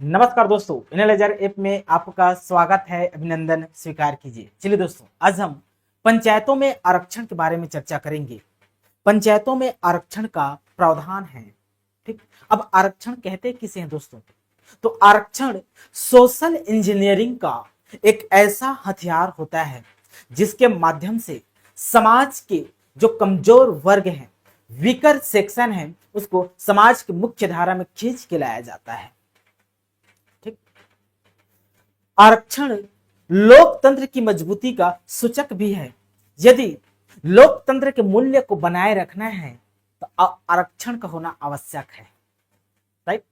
नमस्कार दोस्तों, analyser app में आपका स्वागत है। अभिनंदन स्वीकार कीजिए। चलिए दोस्तों, आज हम पंचायतों में आरक्षण के बारे में चर्चा करेंगे। पंचायतों में आरक्षण का प्रावधान है। ठीक, अब आरक्षण कहते किसे हैं दोस्तों? तो आरक्षण सोशल इंजीनियरिंग का एक ऐसा हथियार होता है जिसके माध्यम से समाज के जो कमजोर वर्ग हैं, वीकर सेक्शन है, उसको समाज की मुख्य धारा में खींच के लाया जाता है। आरक्षण लोकतंत्र की मजबूती का सूचक भी है। यदि लोकतंत्र के मूल्य को बनाए रखना है तो आरक्षण का होना आवश्यक है। राइट,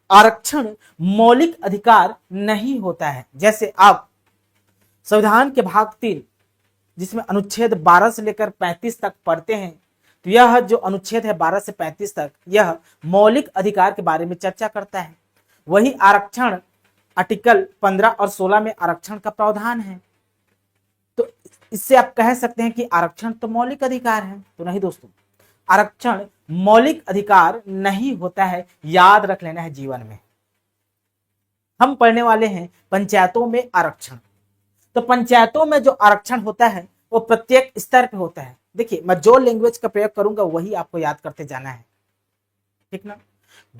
आरक्षण मौलिक अधिकार नहीं होता है। जैसे आप संविधान के भाग 3 जिसमें अनुच्छेद 12 से लेकर 35 तक पढ़ते हैं, तो यह जो अनुच्छेद है 12 से 35 तक, यह मौलिक अधिकार के बारे में चर्चा करता है। वही आरक्षण आर्टिकल 15 और 16 में आरक्षण का प्रावधान है। तो इससे आप कह सकते हैं कि आरक्षण तो मौलिक अधिकार है। तो नहीं दोस्तों, आरक्षण मौलिक अधिकार नहीं होता है। याद रख लेना है जीवन में। हम पढ़ने वाले हैं पंचायतों में आरक्षण। तो पंचायतों में जो आरक्षण होता है वो प्रत्येक स्तर पे होता है। देखिए, मैं जो लैंग्वेज का प्रयोग करूंगा वही आपको याद करते जाना है। ठीक ना?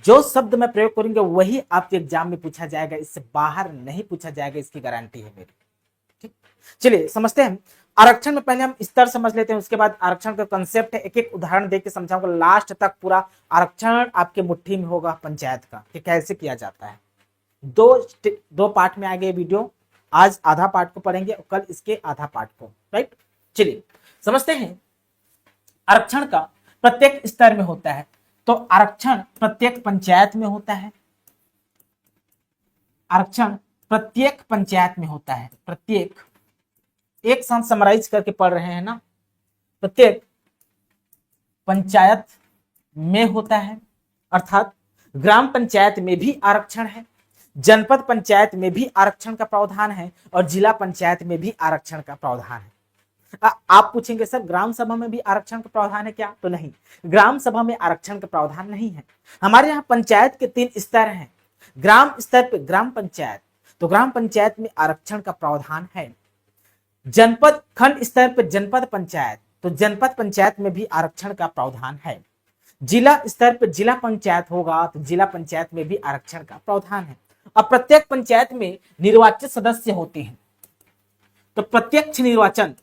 जो शब्द मैं प्रयोग करूंगा वही आपके एग्जाम में पूछा जाएगा, इससे बाहर नहीं पूछा जाएगा, इसकी गारंटी है मेरी। ठीक, चलिए समझते हैं आरक्षण में। पहले हम स्तर समझ लेते हैं, उसके बाद आरक्षण का कंसेप्ट है। एक एक उदाहरण देके समझाऊंगा। लास्ट तक पूरा आरक्षण आपके मुट्ठी में होगा पंचायत का कि कैसे किया जाता है। दो पार्ट में आगे वीडियो। आज आधा पार्ट को पढ़ेंगे और कल इसके आधा पार्ट को। राइट, चलिए समझते हैं। आरक्षण का प्रत्येक स्तर में होता है। तो आरक्षण प्रत्येक पंचायत में होता है। आरक्षण प्रत्येक पंचायत में होता है। प्रत्येक, एक साथ समराइज करके पढ़ रहे हैं ना, प्रत्येक पंचायत में होता है। अर्थात ग्राम पंचायत में भी आरक्षण है, जनपद पंचायत में भी आरक्षण का प्रावधान है और जिला पंचायत में भी आरक्षण का प्रावधान है। आप पूछेंगे सर ग्राम सभा में भी आरक्षण का प्रावधान है क्या? तो नहीं, ग्राम सभा में आरक्षण का प्रावधान नहीं है। हमारे यहाँ पंचायत के 3 स्तर हैं। ग्राम स्तर पे ग्राम पंचायत, तो ग्राम पंचायत में आरक्षण का प्रावधान है। जनपद खंड स्तर पे जनपद पंचायत, तो जनपद पंचायत में भी आरक्षण का प्रावधान है। जिला स्तर पे जिला पंचायत होगा तो जिला पंचायत में भी आरक्षण का प्रावधान है। अब प्रत्येक पंचायत में निर्वाचित सदस्य होते हैं। तो प्रत्यक्ष निर्वाचन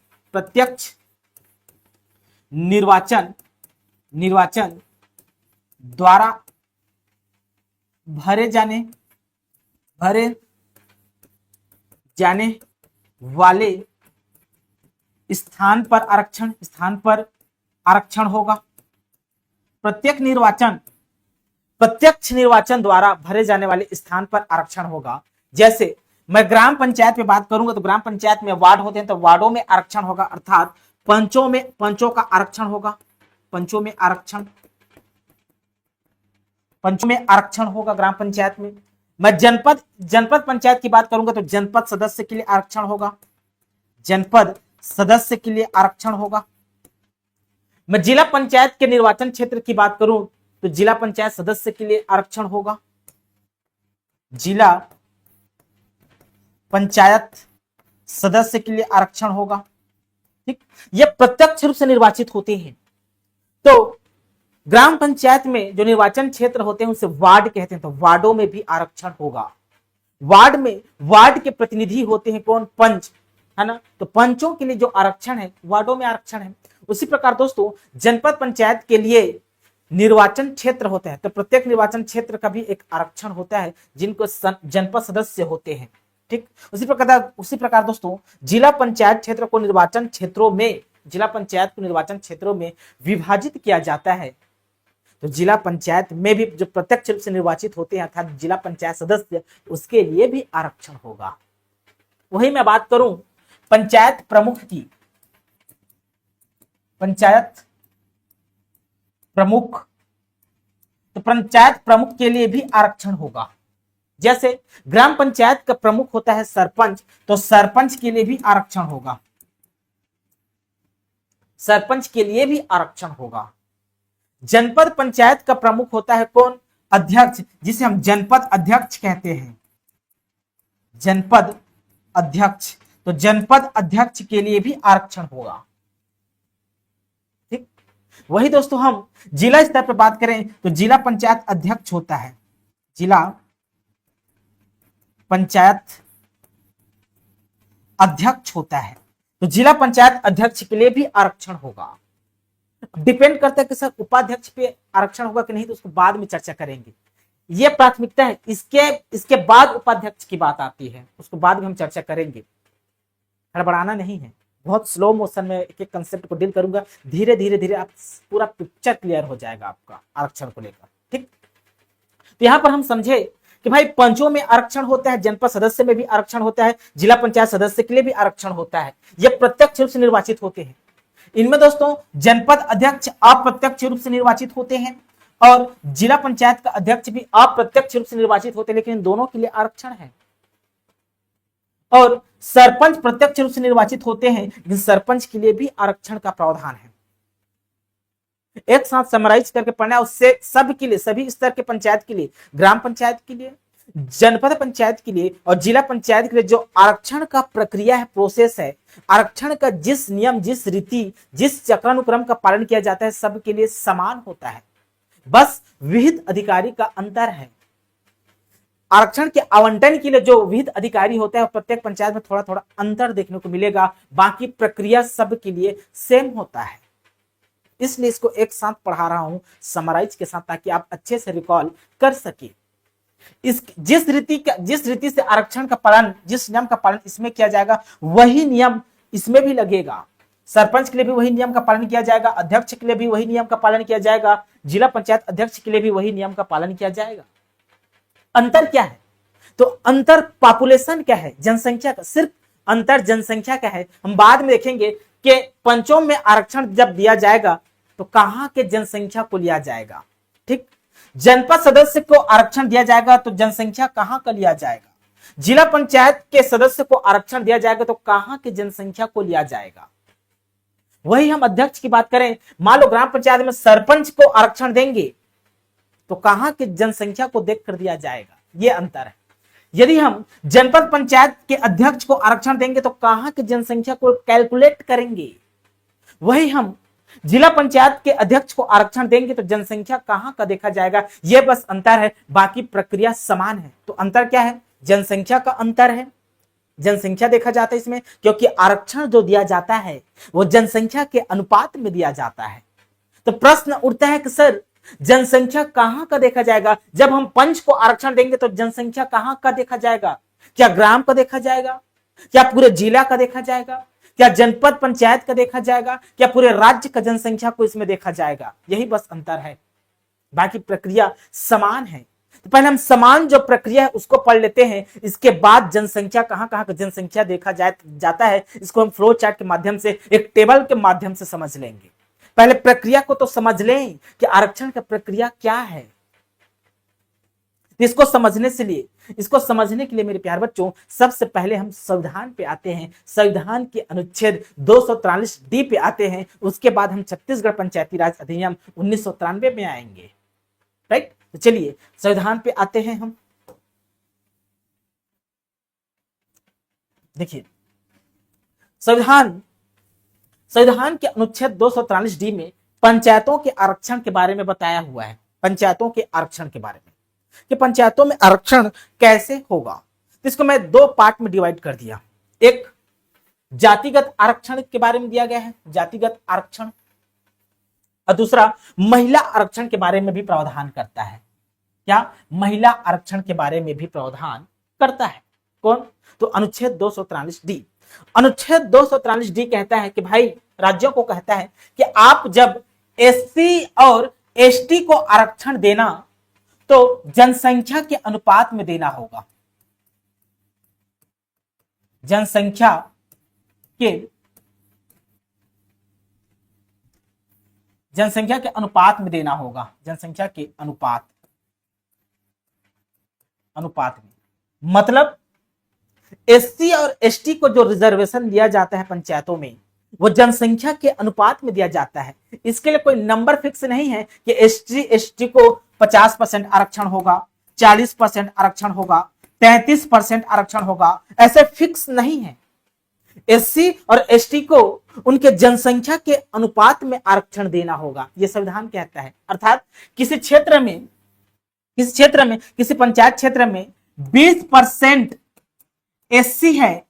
द्वारा भरे जाने वाले स्थान पर आरक्षण होगा। प्रत्यक्ष निर्वाचन द्वारा भरे जाने वाले स्थान पर आरक्षण होगा। जैसे मैं ग्राम पंचायत में बात करूंगा तो ग्राम पंचायत में वार्ड होते हैं, तो वार्डों में आरक्षण होगा। अर्थात पंचों का आरक्षण होगा। पंचों में आरक्षण होगा ग्राम पंचायत में। मैं जनपद पंचायत की बात करूंगा तो जनपद सदस्य के लिए आरक्षण होगा। जनपद सदस्य के लिए आरक्षण होगा। मैं जिला पंचायत के निर्वाचन क्षेत्र की बात करूं तो जिला पंचायत सदस्य के लिए आरक्षण होगा। जिला पंचायत सदस्य के लिए आरक्षण होगा। ठीक, ये प्रत्यक्ष रूप से निर्वाचित होते हैं। तो ग्राम पंचायत में जो निर्वाचन क्षेत्र होते हैं उसे वार्ड कहते हैं, तो वार्डों में भी आरक्षण होगा। वार्ड के प्रतिनिधि होते हैं कौन? पंच, है ना? तो पंचों के लिए जो आरक्षण है वार्डों में आरक्षण है। उसी प्रकार दोस्तों जनपद पंचायत के लिए निर्वाचन क्षेत्र होता है, तो प्रत्येक निर्वाचन क्षेत्र का भी एक आरक्षण होता है जिनको जनपद सदस्य होते हैं। ठीक, उसी प्रकार दोस्तों जिला पंचायत को निर्वाचन क्षेत्रों में विभाजित किया जाता है। तो जिला पंचायत में भी जो प्रत्यक्ष रूप से निर्वाचित होते हैं अर्थात जिला पंचायत सदस्य, उसके लिए भी आरक्षण होगा। वही मैं बात करूं पंचायत प्रमुख की। पंचायत प्रमुख के लिए भी आरक्षण होगा। जैसे ग्राम पंचायत का प्रमुख होता है सरपंच, तो सरपंच के लिए भी आरक्षण होगा। जनपद पंचायत का प्रमुख होता है कौन? अध्यक्ष, जिसे हम जनपद अध्यक्ष कहते हैं, जनपद अध्यक्ष, तो जनपद अध्यक्ष के लिए भी आरक्षण होगा। ठीक, वही दोस्तों हम जिला स्तर पर बात करें तो जिला पंचायत अध्यक्ष होता है, जिला पंचायत अध्यक्ष होता है, तो जिला पंचायत अध्यक्ष के लिए भी आरक्षण होगा। डिपेंड करता है कि सर उपाध्यक्ष पे आरक्षण होगा कि नहीं, तो उसको बाद में चर्चा करेंगे। ये प्राथमिकता है, इसके बाद उपाध्यक्ष की बात आती है, उसको बाद में हम चर्चा करेंगे। हड़बड़ाना नहीं है, बहुत स्लो मोशन में एक एक कंसेप्ट को डील करूंगा, धीरे धीरे धीरे आप पूरा पिक्चर क्लियर हो जाएगा आपका आरक्षण को लेकर। ठीक, तो यहां पर हम समझे कि भाई पंचों में आरक्षण होता है, जनपद सदस्य में भी आरक्षण होता है, जिला पंचायत सदस्य के लिए भी आरक्षण होता है। यह प्रत्यक्ष रूप से निर्वाचित होते हैं। इनमें दोस्तों जनपद अध्यक्ष अप्रत्यक्ष रूप से निर्वाचित होते हैं और जिला पंचायत का अध्यक्ष भी अप्रत्यक्ष रूप से निर्वाचित होते हैं, लेकिन इन दोनों के लिए आरक्षण है। और सरपंच प्रत्यक्ष रूप से निर्वाचित होते हैं, लेकिन सरपंच के लिए भी आरक्षण का प्रावधान है। एक साथ समराइज करके पढ़ना, उससे सब के लिए, सभी स्तर के पंचायत के लिए, ग्राम पंचायत के लिए, जनपद पंचायत के लिए और जिला पंचायत के लिए जो आरक्षण का प्रक्रिया है, प्रोसेस है, आरक्षण का जिस नियम, जिस रीति, जिस चक्रानुक्रम का पालन किया जाता है, सबके लिए समान होता है। बस विहित अधिकारी का अंतर है। आरक्षण के आवंटन के लिए जो विहित अधिकारी होता है, प्रत्येक पंचायत में थोड़ा थोड़ा अंतर देखने को मिलेगा, बाकी प्रक्रिया सब के लिए सेम होता है। इसलिए इसको एक साथ पढ़ा रहा हूं समराइज के साथ, ताकि आप अच्छे से रिकॉल कर सके। जिस रीति से आरक्षण का पालन, जिस नियम का पालन इसमें किया जाएगा, वही नियम इसमें भी लगेगा। सरपंच के लिए भी वही नियम का पालन किया जाएगा, अध्यक्ष के लिए भी वही नियम का पालन किया जाएगा, जिला पंचायत अध्यक्ष के लिए भी वही नियम का पालन किया जाएगा। अंतर क्या है? तो अंतर पॉपुलेशन क्या है, जनसंख्या का, सिर्फ अंतर जनसंख्या का है। हम बाद में देखेंगे कि पंचों में आरक्षण जब दिया जाएगा तो कहां के जनसंख्या को लिया जाएगा। ठीक, जनपद सदस्य को आरक्षण दिया जाएगा तो जनसंख्या कहां का लिया जाएगा, जिला पंचायत के सदस्य को आरक्षण दिया जाएगा तो कहां की जनसंख्या को लिया जाएगा। वही हम अध्यक्ष की बात करें, मान लो ग्राम पंचायत में सरपंच को आरक्षण देंगे तो कहां की जनसंख्या को देखकर दिया जाएगा, ये अंतर है। यदि हम जनपद पंचायत के अध्यक्ष को आरक्षण देंगे तो कहां की जनसंख्या को कैलकुलेट करेंगे। वही हम जिला पंचायत के अध्यक्ष को आरक्षण देंगे तो जनसंख्या कहां का देखा जाएगा। यह बस अंतर है, बाकी प्रक्रिया समान है। तो अंतर क्या है? जनसंख्या का अंतर है, जनसंख्या देखा जाता है इसमें, क्योंकि आरक्षण जो दिया जाता है वो जनसंख्या के अनुपात में दिया जाता है। तो प्रश्न उठता है कि सर जनसंख्या कहां का देखा जाएगा? जब हम पंच को आरक्षण देंगे तो जनसंख्या कहां का देखा जाएगा? क्या ग्राम का देखा जाएगा? क्या पूरे जिला का देखा जाएगा? क्या जनपद पंचायत का देखा जाएगा? क्या पूरे राज्य का जनसंख्या को इसमें देखा जाएगा? यही बस अंतर है, बाकी प्रक्रिया समान है। तो पहले हम समान जो प्रक्रिया है उसको पढ़ लेते हैं, इसके बाद जनसंख्या कहां कहां का जनसंख्या देखा जाता है इसको हम फ्लो चार्ट के माध्यम से, एक टेबल के माध्यम से समझ लेंगे। पहले प्रक्रिया को तो समझ लें कि आरक्षण का प्रक्रिया क्या है। इसको समझने के लिए मेरे प्यारे बच्चों, सबसे पहले हम संविधान पे आते हैं। संविधान के अनुच्छेद 243 डी पे आते हैं। उसके बाद हम छत्तीसगढ़ पंचायती राज अधिनियम 1993 में आएंगे। राइट, तो चलिए संविधान पे आते हैं हम। देखिए संविधान के अनुच्छेद 243 डी में पंचायतों के आरक्षण के बारे में बताया हुआ है। पंचायतों के आरक्षण के बारे में कि पंचायतों में आरक्षण कैसे होगा, तो इसको मैं दो पार्ट में डिवाइड कर दिया। एक जातिगत आरक्षण के बारे में दिया गया है, जातिगत आरक्षण, और दूसरा महिला आरक्षण के बारे में भी प्रावधान करता है। क्या? महिला आरक्षण के बारे में भी प्रावधान करता है। कौन? तो अनुच्छेद 243 डी। अनुच्छेद 243 डी कहता है कि भाई राज्यों को कहता है कि आप जब एससी और एसटी को आरक्षण देना तो जनसंख्या के अनुपात में देना होगा। जनसंख्या के अनुपात में देना होगा। जनसंख्या के अनुपात में, मतलब एससी और एसटी को जो रिजर्वेशन दिया जाता है पंचायतों में, वो जनसंख्या के अनुपात में दिया जाता है। इसके लिए कोई नंबर फिक्स नहीं है कि एससी एसटी को 50% आरक्षण होगा, 40% आरक्षण होगा, 33% आरक्षण होगा, ऐसे फिक्स नहीं है। एससी और एसटी को उनके जनसंख्या के अनुपात में आरक्षण देना होगा, यह संविधान कहता है। अर्थात किसी क्षेत्र में किसी पंचायत क्षेत्र में 20% एससी है,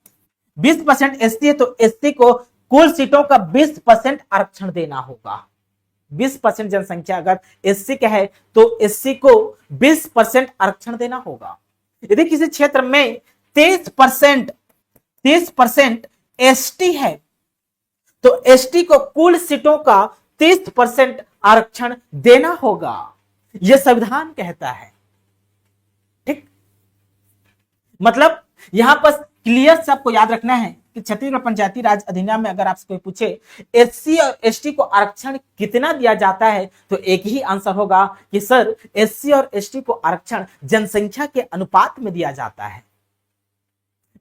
20% एससी है, तो एससी को कुल सीटों का 20% आरक्षण देना होगा। 20% जनसंख्या अगर एससी का है तो एससी को 20% आरक्षण देना होगा। यदि किसी क्षेत्र में 30% एसटी है तो एसटी को कुल सीटों का 30% आरक्षण देना होगा, यह संविधान कहता है। ठीक, मतलब यहां पर क्लियर से आपको याद रखना है कि छत्तीसगढ़ पंचायती राज अधिनियम में अगर आपसे कोई पूछे एससी और एसटी को आरक्षण कितना दिया जाता है, तो एक ही आंसर होगा कि सर एससी और एसटी को आरक्षण जनसंख्या के अनुपात में दिया जाता है,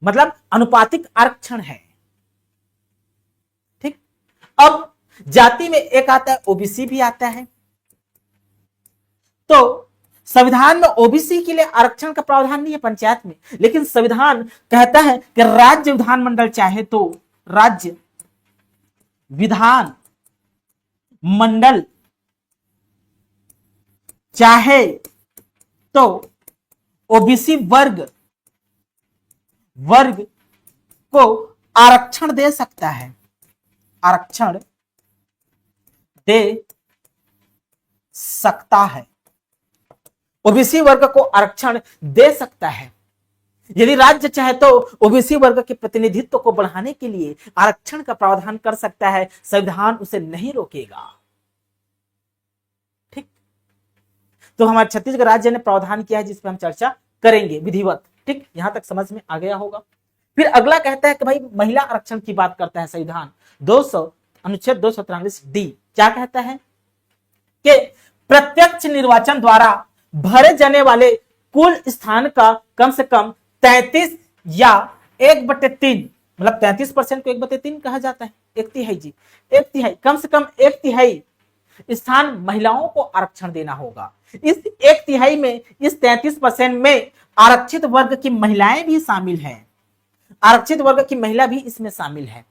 मतलब अनुपातिक आरक्षण है। ठीक, अब जाति में एक आता है ओबीसी भी आता है। तो संविधान में ओबीसी के लिए आरक्षण का प्रावधान नहीं है पंचायत में, लेकिन संविधान कहता है कि राज्य विधानमंडल चाहे तो राज्य विधान मंडल चाहे तो ओबीसी वर्ग को आरक्षण दे सकता है, आरक्षण दे सकता है, ओबीसी वर्ग को आरक्षण दे सकता है। यदि राज्य चाहे तो ओबीसी वर्ग के प्रतिनिधित्व को बढ़ाने के लिए आरक्षण का प्रावधान कर सकता है, संविधान उसे नहीं रोकेगा। ठीक, तो हमारे छत्तीसगढ़ राज्य ने प्रावधान किया है जिस पर हम चर्चा करेंगे विधिवत। ठीक, यहां तक समझ में आ गया होगा। फिर अगला कहता है कि भाई महिला आरक्षण की बात करता है संविधान। 200 अनुच्छेद 243 डी क्या कहता है कि प्रत्यक्ष निर्वाचन द्वारा भरे जाने वाले कुल स्थान का कम से कम 33 या 1/3, मतलब 33% को 1/3 कहा जाता है, 1/3 जी, 1/3, कम से कम 1/3 स्थान महिलाओं को आरक्षण देना होगा। इस 1/3 में, इस 33% में आरक्षित वर्ग की महिलाएं भी शामिल हैं, आरक्षित वर्ग की महिला भी इसमें शामिल है।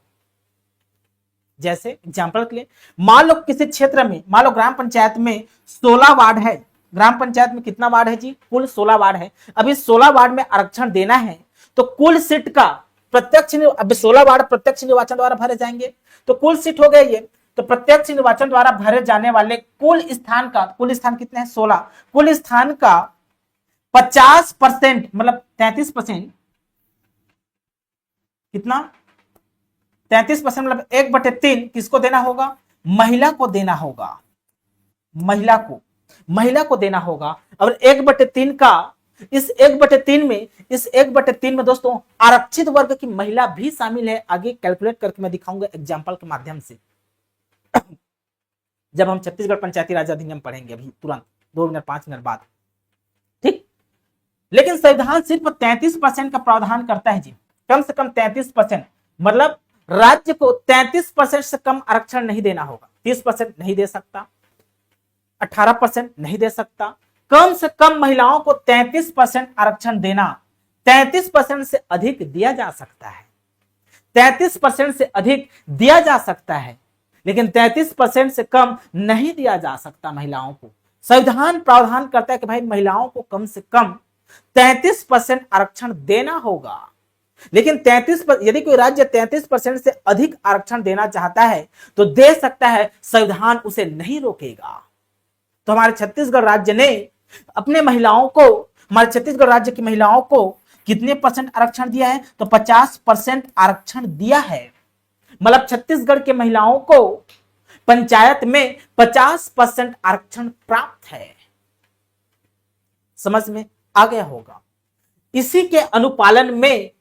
जैसे एग्जाम्पल के लिए मान लो किसी क्षेत्र में, मान लो ग्राम पंचायत में 16 वार्ड है, ग्राम पंचायत में कितना वार्ड है जी, कुल 16 वार्ड है। अब इस 16 वार्ड में आरक्षण देना है तो कुल सीट का प्रत्यक्ष, अब 16 वार्ड प्रत्यक्ष निर्वाचन द्वारा भरे जाएंगे तो कुल सीट हो गए ये, तो प्रत्यक्ष निर्वाचन द्वारा भरे जाने वाले कुल स्थान का, कुल स्थान कितने हैं 16, कुल स्थान का 50% मतलब 33%, कितना 33% मतलब 1/3 किसको देना होगा, महिला को देना होगा, महिला को देना होगा। और 1/3 का, इस 1/3 में दोस्तों आरक्षित वर्ग की महिला भी शामिल है। आगे कैलकुलेट करके मैं दिखाऊंगा एग्जांपल के माध्यम से जब हम छत्तीसगढ़ पंचायती राज अधिनियम पढ़ेंगे, अभी तुरंत 2 मिनट 5 मिनट बाद। ठीक, लेकिन संविधान सिर्फ 33% का प्रावधान करता है जी, कम से कम 33%, मतलब राज्य को 33% से कम आरक्षण नहीं देना होगा। 30% नहीं दे सकता, 18% नहीं दे सकता, कम से कम महिलाओं को 33% आरक्षण देना। 33% से अधिक दिया जा सकता है, 33% से अधिक दिया जा सकता है, लेकिन 33% से कम नहीं दिया जा सकता महिलाओं को। संविधान प्रावधान करता है कि भाई महिलाओं को कम से कम 33% आरक्षण देना होगा। लेकिन 33%, यदि कोई राज्य 33% से अधिक आरक्षण देना चाहता है तो दे सकता है, संविधान उसे नहीं रोकेगा। तो हमारे छत्तीसगढ़ राज्य ने अपने महिलाओं को, हमारे छत्तीसगढ़ राज्य की महिलाओं को कितने % आरक्षण दिया है, तो 50% आरक्षण दिया है। मतलब छत्तीसगढ़ के महिलाओं को पंचायत में 50% आरक्षण प्राप्त है। समझ में आ गया होगा। इसी के अनुपालन में,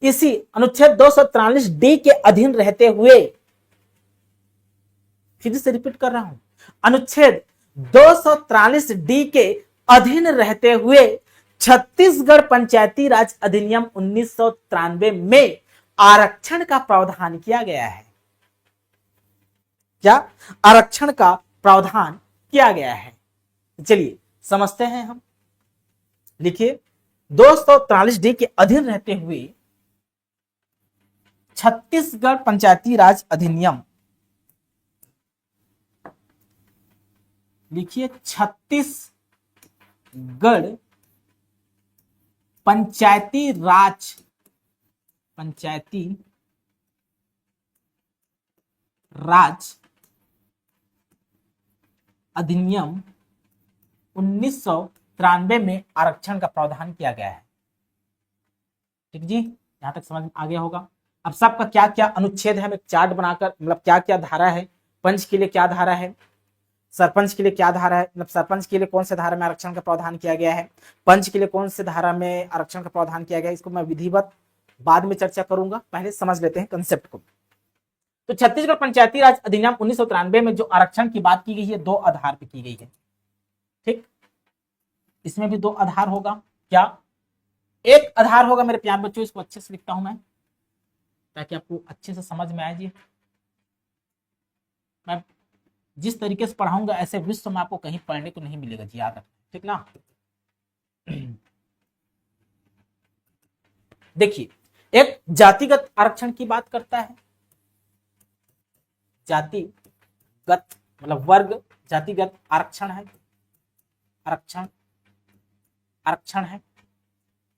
इसी अनुच्छेद 243 डी के अधीन रहते हुए, फिर से रिपीट कर रहा हूं, अनुच्छेद 243 डी के अधीन रहते हुए छत्तीसगढ़ पंचायती राज अधिनियम 1993 में आरक्षण का प्रावधान किया गया है। क्या आरक्षण का प्रावधान किया गया है? चलिए समझते हैं हम। लिखिए 243D के अधीन रहते हुए छत्तीसगढ़ पंचायती राज अधिनियम, लिखिए छत्तीसगढ़ पंचायती राज अधिनियम 1993 में आरक्षण का प्रावधान किया गया है। ठीक जी, यहां तक समझ में आ गया होगा। अब सबका क्या क्या अनुच्छेद है, हम एक चार्ट बनाकर, मतलब क्या क्या धारा है, पंच के लिए क्या धारा है, सरपंच के लिए क्या धारा है, मतलब सरपंच के लिए कौन से धारा में आरक्षण का प्रावधान किया गया है, पंच के लिए कौन से धारा में आरक्षण का प्रावधान किया गया है, इसको मैं विधिवत बाद में चर्चा करूंगा, पहले समझ लेते हैं कंसेप्ट को। तो छत्तीसगढ़ पंचायती राज अधिनियम 1993 में जो आरक्षण की बात की गई है, दो आधार पर की गई है। ठीक, इसमें भी दो आधार होगा। क्या? एक आधार होगा मेरे प्यारे बच्चों, इसको अच्छे से लिखता हूं मैं ताकि आपको अच्छे से समझ में आए जी। मैं जिस तरीके से पढ़ाऊंगा ऐसे विश्व में आपको कहीं पढ़ने को नहीं मिलेगा जी, याद रखना। ठीक ना? देखिए, एक जातिगत आरक्षण की बात करता है। जातिगत मतलब वर्ग, जातिगत आरक्षण है, आरक्षण है।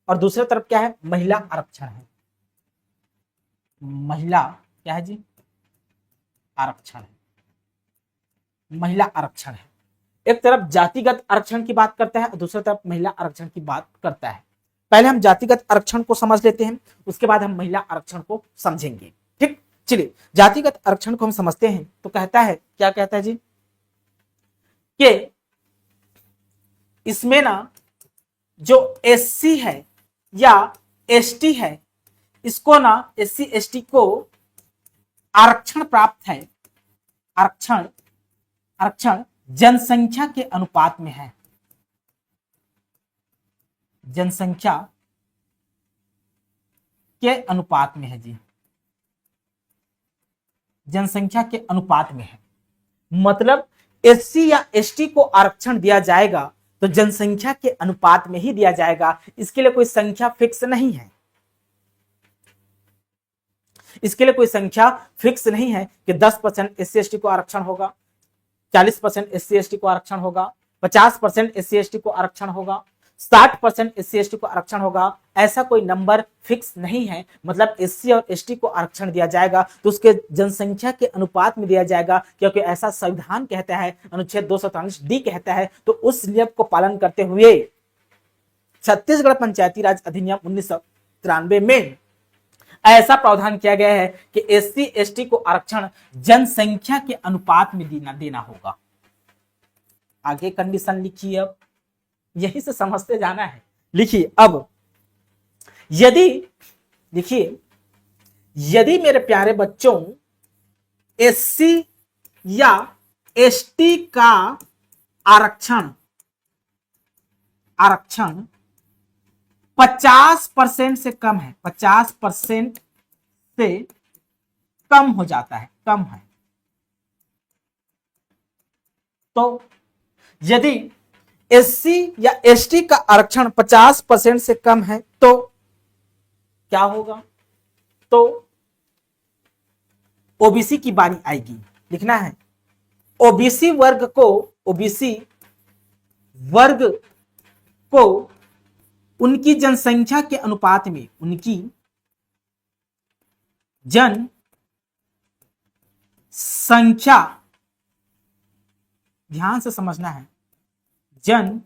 और दूसरी तरफ क्या है? महिला आरक्षण है। महिला क्या है जी? आरक्षण है, महिला आरक्षण है। एक तरफ जातिगत आरक्षण की बात करता है और दूसरी तरफ महिला आरक्षण की बात करता है। पहले हम जातिगत आरक्षण को समझ लेते हैं, उसके बाद हम महिला आरक्षण को समझेंगे। ठीक, चलिए जातिगत आरक्षण को हम समझते हैं। तो कहता है, क्या कहता है जी कि इसमें ना जो एससी है या एसटी है, इसको ना एससी एसटी को आरक्षण प्राप्त है। आरक्षण जनसंख्या के अनुपात में है। जनसंख्या के अनुपात में है जी, जनसंख्या के अनुपात में है। मतलब एससी या एसटी को आरक्षण दिया जाएगा तो जनसंख्या के अनुपात में ही दिया जाएगा। इसके लिए कोई संख्या फिक्स नहीं है। इसके लिए कोई संख्या फिक्स नहीं है कि 10% एससी एसटी को आरक्षण होगा, 40% एससी एसटी को आरक्षण होगा, 50% एससी एसटी को आरक्षण होगा, 60% एससी एसटी को आरक्षण होगा। ऐसा कोई नंबर फिक्स नहीं है। मतलब एससी और एसटी को आरक्षण दिया जाएगा तो उसके जनसंख्या के अनुपात में दिया जाएगा, क्योंकि ऐसा संविधान कहता है, अनुच्छेद 243D कहता है। तो उस नियम को पालन करते हुए छत्तीसगढ़ पंचायती राज अधिनियम 1993 में ऐसा प्रावधान किया गया है कि एससी एसटी को आरक्षण जनसंख्या के अनुपात में देना होगा। आगे कंडीशन लिखिए, अब यही से समझते जाना है। लिखिए अब, यदि मेरे प्यारे बच्चों एससी या एसटी का आरक्षण 50% से कम है, 50% से कम हो जाता है, कम है, तो यदि एससी या एसटी का आरक्षण 50% से कम है तो क्या होगा? तो ओबीसी की बारी आएगी। लिखना है, ओबीसी वर्ग को उनकी जनसंख्या के अनुपात में, उनकी जनसंख्या, ध्यान से समझना है, जनसंख्या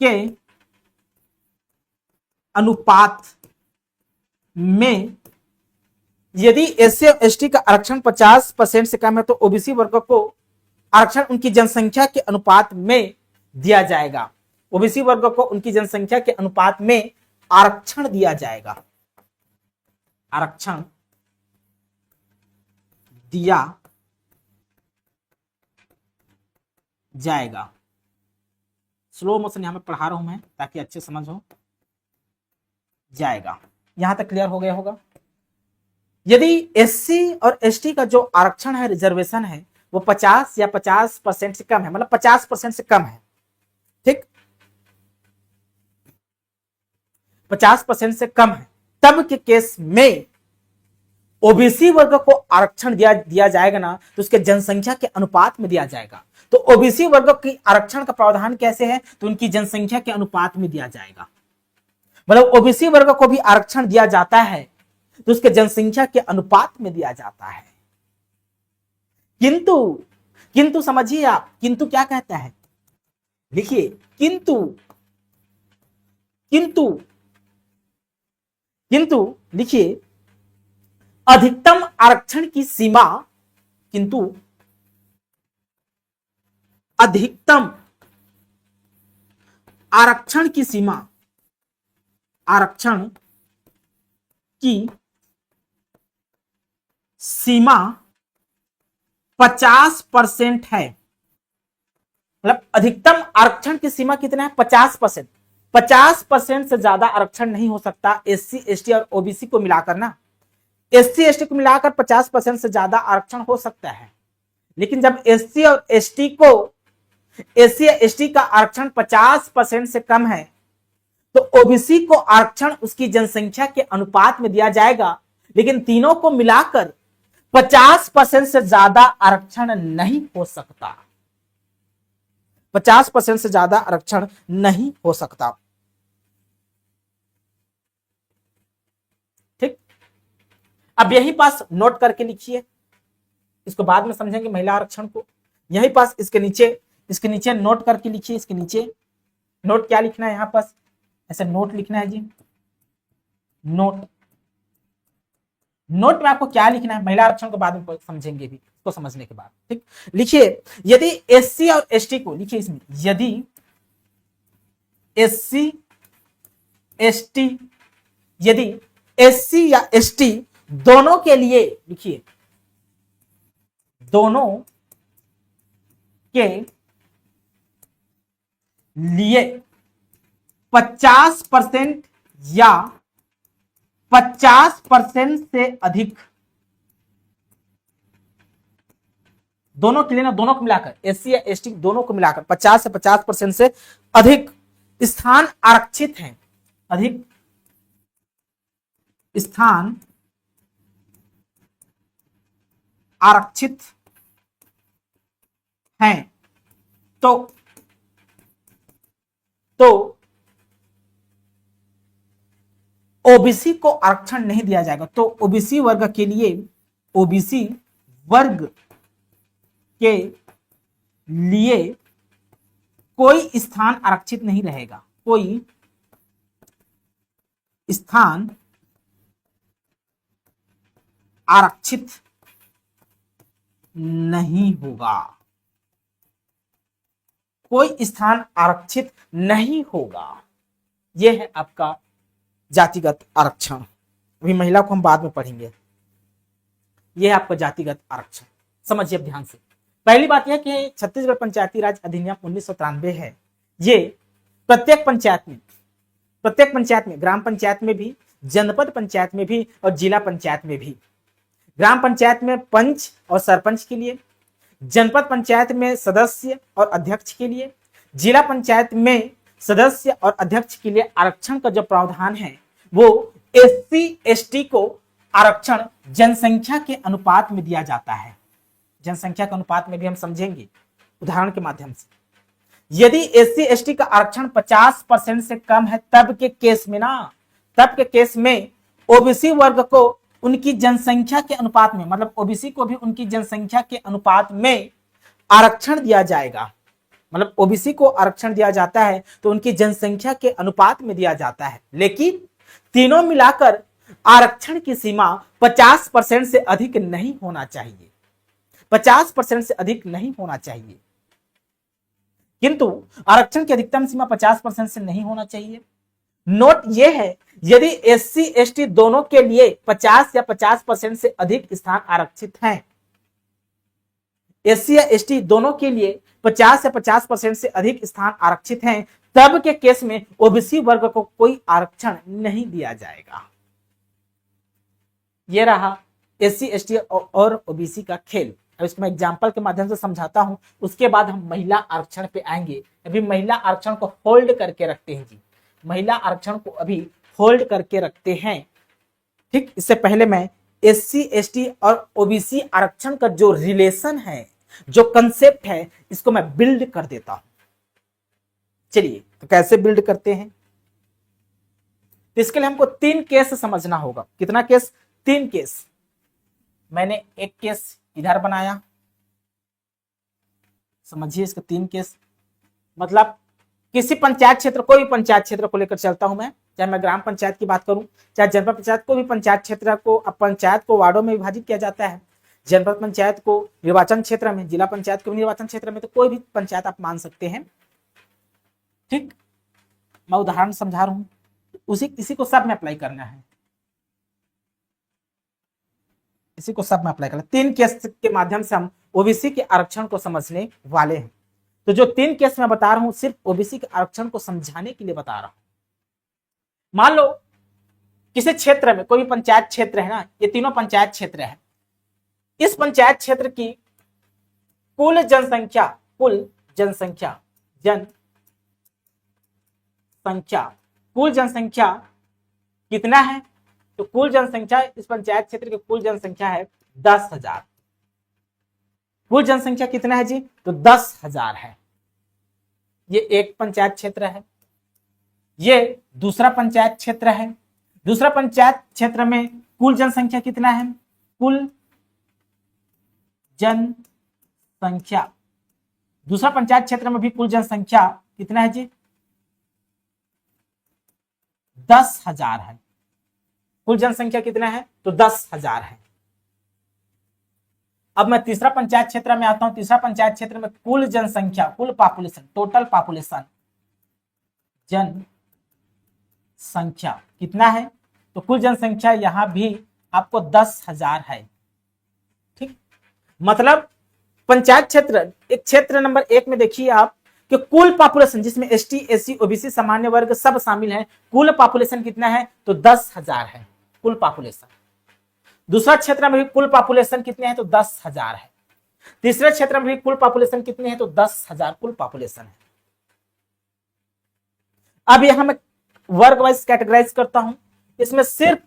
के अनुपात में यदि एससी और एसटी का आरक्षण 50% से कम है तो ओबीसी वर्ग को आरक्षण उनकी जनसंख्या के अनुपात में दिया जाएगा। ओबीसी वर्ग को उनकी जनसंख्या के अनुपात में आरक्षण दिया जाएगा, आरक्षण दिया जाएगा। स्लो मोशन यहां पे पढ़ा रहा हूं मैं ताकि अच्छे समझ हो जाएगा। यहां तक क्लियर हो गया होगा। यदि एससी और एसटी का जो आरक्षण है, रिजर्वेशन है, वो 50 या 50% से कम है, मतलब 50% से कम है, ठीक, 50% से कम है, तब के केस में ओबीसी वर्ग को आरक्षण दिया जाएगा ना, तो उसके जनसंख्या के अनुपात में दिया जाएगा। तो ओबीसी वर्ग की आरक्षण का प्रावधान कैसे है, तो उनकी जनसंख्या के अनुपात में दिया जाएगा। मतलब ओबीसी वर्ग को भी आरक्षण दिया जाता है तो उसके जनसंख्या के अनुपात में दिया जाता है। किंतु किंतु समझिए आप, किंतु क्या कहता है, लिखिए, किंतु किंतु किंतु लिखिए, अधिकतम आरक्षण की सीमा, किंतु अधिकतम आरक्षण की सीमा, आरक्षण की सीमा 50% है। मतलब अधिकतम आरक्षण की सीमा कितना है, 50%। 50% से ज्यादा आरक्षण नहीं हो सकता एससी एसटी और ओबीसी को मिलाकर ना। एससी एसटी को मिलाकर 50% से ज्यादा आरक्षण हो सकता है, लेकिन जब एससी और एसटी को, एससी एसटी का आरक्षण 50% से कम है तो ओबीसी को आरक्षण उसकी जनसंख्या के अनुपात में दिया जाएगा, लेकिन तीनों को मिलाकर 50% से ज्यादा आरक्षण नहीं हो सकता। 50% से ज्यादा आरक्षण नहीं हो सकता, ठीक। अब यही पास नोट करके लिखिए, इसको बाद में समझेंगे महिला आरक्षण को। यही पास इसके नीचे नोट करके लिखिए। इसके नीचे नोट क्या लिखना है, यहां पास ऐसे नोट लिखना है जी। नोट में आपको क्या लिखना है, महिला आरक्षण को बाद में समझेंगे भी, इसको समझने के बाद, ठीक। लिखिए, यदि एससी और एसटी को, लिखिए इसमें, यदि एससी एसटी, यदि एससी या एसटी दोनों के लिए, लिखिए, दोनों के लिए 50% या 50% से अधिक, दोनों के लिए ना, दोनों को मिलाकर, एससी या एसटी दोनों को मिलाकर 50 से 50% से अधिक स्थान आरक्षित हैं, अधिक स्थान आरक्षित हैं, तो ओबीसी को आरक्षण नहीं दिया जाएगा। तो ओबीसी वर्ग के लिए, ओबीसी वर्ग के लिए कोई स्थान आरक्षित नहीं रहेगा, कोई स्थान आरक्षित नहीं होगा, कोई स्थान आरक्षित नहीं होगा। यह है आपका जातिगत आरक्षण। अभी महिला को हम बाद में पढ़ेंगे। यह है आपका जातिगत आरक्षण, समझिए ध्यान से। पहली बात यह कि छत्तीसगढ़ पंचायती राज अधिनियम 1993 है, ये प्रत्येक पंचायत में, ग्राम पंचायत में भी, जनपद पंचायत में भी और जिला पंचायत में भी, ग्राम पंचायत में पंच और सरपंच के लिए, जनपद पंचायत में सदस्य और अध्यक्ष के लिए, जिला पंचायत में सदस्य और अध्यक्ष के लिए आरक्षण का जो प्रावधान है वो एससी एसटी को आरक्षण जनसंख्या के अनुपात में दिया जाता है। जनसंख्या के अनुपात में भी हम समझेंगे उदाहरण के माध्यम से। यदि एससी एसटी का आरक्षण 50% से कम है तब के केस में ओबीसी वर्ग को उनकी जनसंख्या के अनुपात में, मतलब ओबीसी को भी उनकी जनसंख्या के अनुपात में आरक्षण दिया जाएगा। मतलब ओबीसी को आरक्षण दिया जाता है तो उनकी जनसंख्या के अनुपात में दिया जाता है, लेकिन तीनों मिलाकर आरक्षण की सीमा 50% से अधिक नहीं होना चाहिए, 50% से अधिक नहीं होना चाहिए। किंतु आरक्षण की अधिकतम सीमा 50% से नहीं होना चाहिए। नोट यह है, यदि एससी एसटी दोनों के लिए 50 या 50% से अधिक स्थान आरक्षित हैं, एससी या एसटी दोनों के लिए 50 या 50% से अधिक स्थान आरक्षित हैं, तब के केस में ओबीसी वर्ग को कोई आरक्षण नहीं दिया जाएगा। यह रहा एससी एसटी और ओबीसी का खेल। अब इसको मैं एग्जाम्पल के माध्यम से समझाता हूं, उसके बाद हम महिला आरक्षण पे आएंगे। अभी महिला आरक्षण को होल्ड करके रखते हैं जी, महिला आरक्षण को अभी होल्ड करके रखते हैं। ठीक, इससे पहले मैं SC ST और OBC आरक्षण का जो रिलेशन है, जो कंसेप्ट है, इसको मैं बिल्ड कर देता हूं। चलिए, तो कैसे बिल्ड करते हैं? तो इसके लिए हमको 3 केस समझना होगा। कितना केस? 3 केस। मैंने एक केस इधर बनाया, समझिए इसका 3 केस। मतलब किसी पंचायत क्षेत्र, कोई भी पंचायत क्षेत्र को लेकर चलता हूं मैं, चाहे मैं ग्राम पंचायत की बात करूं, चाहे जनपद पंचायत को भी पंचायत क्षेत्र को, अब पंचायत को वार्डों में विभाजित किया जाता है, जनपद पंचायत को निर्वाचन क्षेत्र में, जिला पंचायत को भी निर्वाचन क्षेत्र में, तो कोई भी पंचायत आप मान सकते हैं। ठीक, मैं उदाहरण समझा रहा हूं, इसी को सब में अप्लाई करना है, इसी को सब में अप्लाई करना। 3 केस के माध्यम से हम OBC के आरक्षण को समझने वाले हैं। तो जो 3 केस मैं बता रहा हूं, सिर्फ OBC के आरक्षण को समझाने के लिए बता रहा हूं। मान लो किसी क्षेत्र में, कोई भी पंचायत क्षेत्र है ना, ये तीनों पंचायत क्षेत्र है, इस पंचायत क्षेत्र की कुल जनसंख्या कितना है? तो कुल जनसंख्या इस पंचायत क्षेत्र की कुल जनसंख्या है 10,000। कुल जनसंख्या कितना है जी? तो 10,000 है। ये एक पंचायत क्षेत्र है, ये दूसरा पंचायत क्षेत्र है। दूसरा पंचायत क्षेत्र में कुल जनसंख्या कितना है? कुल जनसंख्या, दूसरा पंचायत क्षेत्र में भी कुल जनसंख्या कितना है जी? 10,000 है। कुल जनसंख्या कितना है? तो 10,000 है। अब मैं तीसरा पंचायत क्षेत्र में आता हूं। तीसरा पंचायत क्षेत्र में कुल जनसंख्या, कुल पॉपुलेशन, टोटल पॉपुलेशन, जनसंख्या कितना है? तो कुल जनसंख्या यहां भी आपको 10,000 है। ठीक, मतलब पंचायत क्षेत्र, एक क्षेत्र नंबर 1 में देखिए आप कि कुल पॉपुलेशन, जिसमें ST SC OBC सामान्य वर्ग सब शामिल है, कुल पॉपुलेशन कितना है? तो 10,000 है कुल पॉपुलेशन। दूसरा क्षेत्र में भी कुल पॉपुलेशन कितने हैं? तो 10,000 है। तीसरे क्षेत्र में भी कुल पॉपुलेशन कितने हैं? तो 10,000 कुल पॉपुलेशन है। अब यहां मैं वर्ग वाइज कैटेगराइज करता हूं। इसमें सिर्फ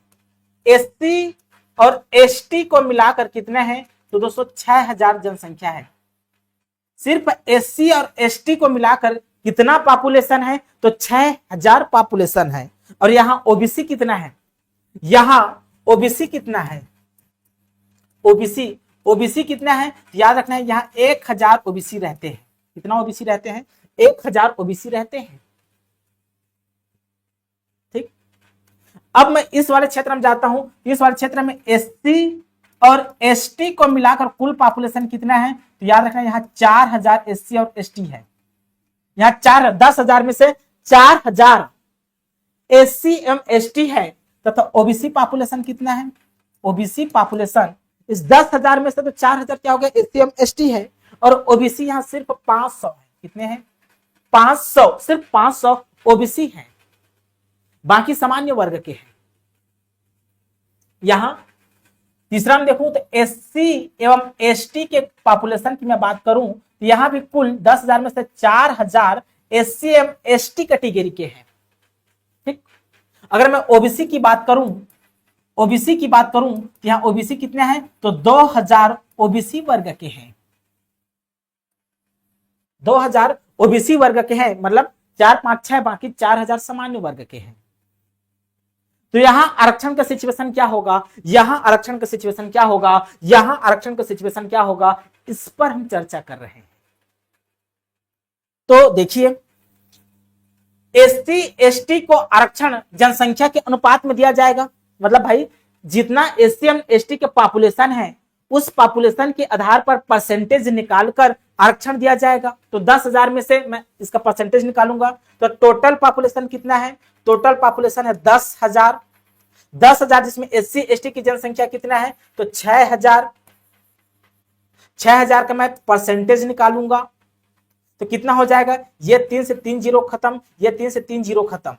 SC और ST को मिलाकर कितने हैं? तो दोस्तों 6,000 जनसंख्या है। सिर्फ SC और ST को मिलाकर कितना पॉपुलेशन है? तो 6,000 पॉपुलेशन है। और यहां OBC कितना है? यहां OBC कितना है? OBC कितना है? याद रखना है, यहां 1,000 OBC रहते हैं। कितना OBC रहते हैं? 1,000 OBC रहते हैं। ठीक, अब मैं इस वाले क्षेत्र में जाता हूं। इस वाले क्षेत्र में SC और ST को मिलाकर कुल पॉपुलेशन कितना है? तो याद रखना, यहां 4,000 SC और ST है। यहां 10,000 में से 4,000 SC एवं ST है, तथा OBC पॉपुलेशन कितना है? OBC पॉपुलेशन इस 10,000 में से तो 4,000 क्या हो गया? SC एवं ST है। और OBC यहां सिर्फ 500 है। कितने हैं? 500, सिर्फ 500 OBC है, बाकी सामान्य वर्ग के हैं। यहां तीसरा में देखूं तो SC एवं ST के पॉपुलेशन की मैं बात करूं तो यहां भी कुल 10,000 में से 4,000 SC एवं ST कैटेगरी के हैं। ठीक, अगर मैं OBC की बात करूं तो यहां OBC कितने हैं? तो 2,000 OBC वर्ग के हैं। 2,000 OBC वर्ग के हैं, मतलब 4, 5, 6, बाकी 4,000 सामान्य वर्ग के हैं। तो यहां आरक्षण का सिचुएशन क्या होगा? यहां आरक्षण का सिचुएशन क्या होगा? इस पर हम चर्चा कर रहे हैं। तो देखिए, SC ST को आरक्षण जनसंख्या के अनुपात में दिया जाएगा। मतलब भाई, जितना SC एवं ST के पॉपुलेशन है, उस पॉपुलेशन के आधार पर परसेंटेज निकालकर आरक्षण दिया जाएगा। तो 10,000 में से मैं इसका परसेंटेज निकालूंगा तो टोटल पॉपुलेशन कितना है? टोटल पॉपुलेशन है 10,000। 10,000 जिसमें SC ST की जनसंख्या कितना है? तो 6,000। 6,000 का मैं परसेंटेज निकालूंगा तो कितना हो जाएगा? ये 3 से 3 जीरो खत्म, ये 3 से 3 जीरो खत्म।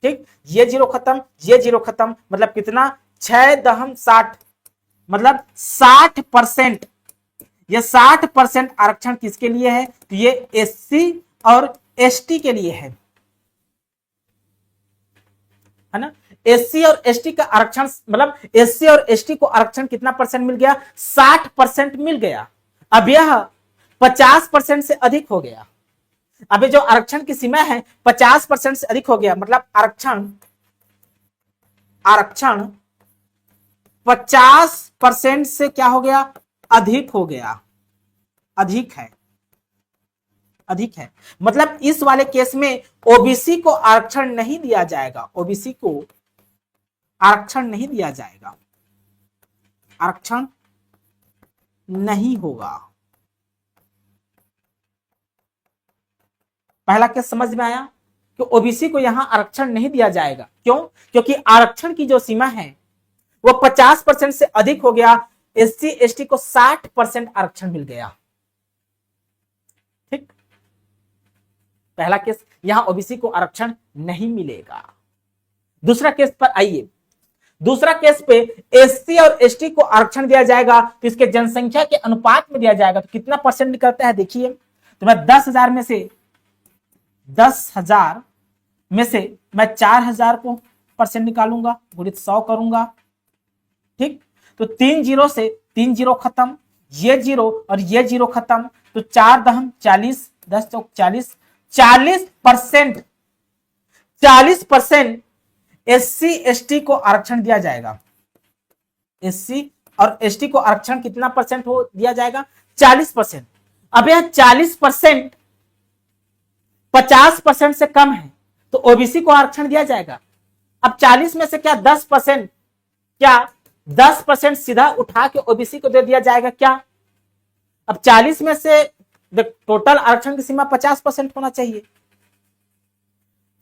ठीक, ये जीरो खत्म, ये जीरो खत्म, मतलब कितना? 6 दहम 60, मतलब 60%, ये 60% आरक्षण किसके लिए है? तो ये एससी और एसटी के लिए है ना। एससी और एसटी का आरक्षण, मतलब एससी और एसटी को आरक्षण कितना परसेंट मिल गया? 60% मिल गया। अब यह 50% से अधिक हो गया। अभी जो आरक्षण की सीमा है 50% से अधिक हो गया, मतलब आरक्षण आरक्षण 50% से क्या हो गया? अधिक हो गया, अधिक है, अधिक है। मतलब इस वाले केस में ओबीसी को आरक्षण नहीं दिया जाएगा, ओबीसी को आरक्षण नहीं दिया जाएगा, आरक्षण नहीं होगा। पहला केस समझ में आया कि ओबीसी को यहां आरक्षण नहीं दिया जाएगा। क्यों? क्योंकि आरक्षण की जो सीमा है वो 50% से अधिक हो गया। एससी एसटी को 60% आरक्षण मिल गया। ठीक, पहला केस, यहां ओबीसी को आरक्षण नहीं मिलेगा। दूसरा केस पर आइए। दूसरा केस पे एससी और एसटी को आरक्षण दिया जाएगा तो इसके जनसंख्या के अनुपात में दिया जाएगा। तो कितना परसेंट निकलता है देखिए। तो मैं 10,000 में से 10,000 में से मैं 4,000 को परसेंट निकालूंगा, गुणित 100 करूंगा। ठीक, तो 3 जीरो से 3 जीरो खत्म, ये जीरो और ये जीरो खत्म, तो 4 दहम 40, 10 चौक 40, 40%, 40% एससी एसटी को आरक्षण दिया जाएगा। एससी और एसटी को आरक्षण कितना परसेंट हो दिया जाएगा? 40%। अब यह 40% 50% से कम है तो ओबीसी को आरक्षण दिया जाएगा। अब 40 में से क्या 10%, क्या 10% सीधा उठा के ओबीसी को दे दिया जाएगा क्या? अब 40 में से टोटल आरक्षण की सीमा 50% होना चाहिए।